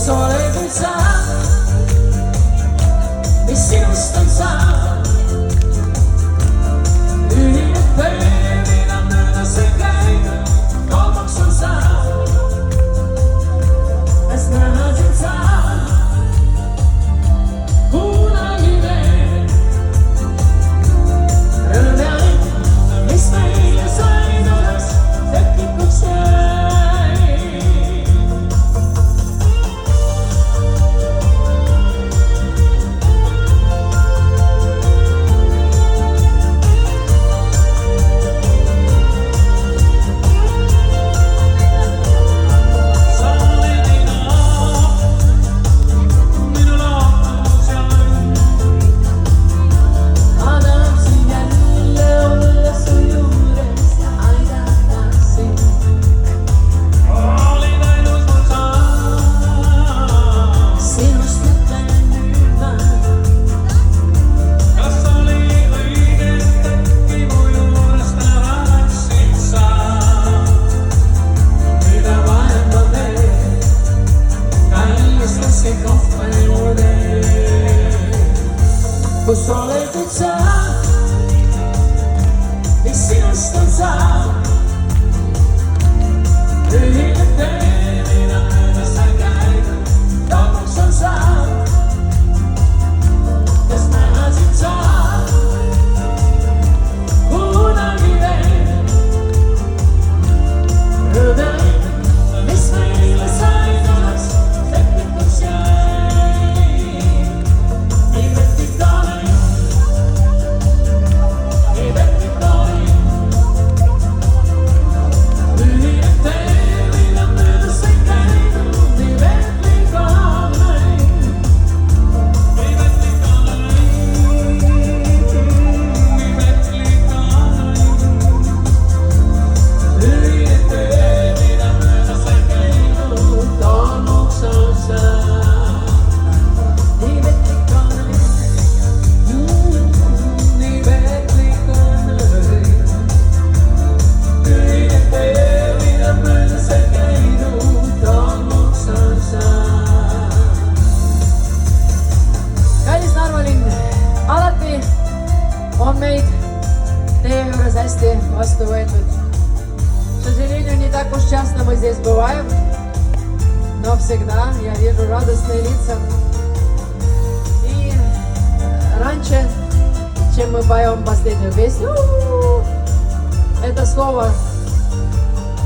sole del sale, mis sinust on saanud. Ühine päevina mööda see käinud, kaubaks on saanud. Kas näha sind saab kunagi veel? Rõõm ja õnn, mis meile sainudes teklikuks jäi. Kus oled nüüd sa, mis sinust on saanud? Ühine päevina mööda sa käinud, kaubaks on saanud. Kas näha sind saab kunagi veel? Rõõm ja õnn, mis meile sainudes teklikuks jäi. On meid teie juures hästi vastu võetud. К сожалению, не так уж часто мы здесь бываем, но всегда я вижу радостные лица. И раньше, чем мы поем последнюю песню, это слово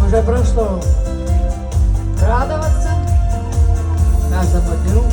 уже прошло. Радоваться каждому дню,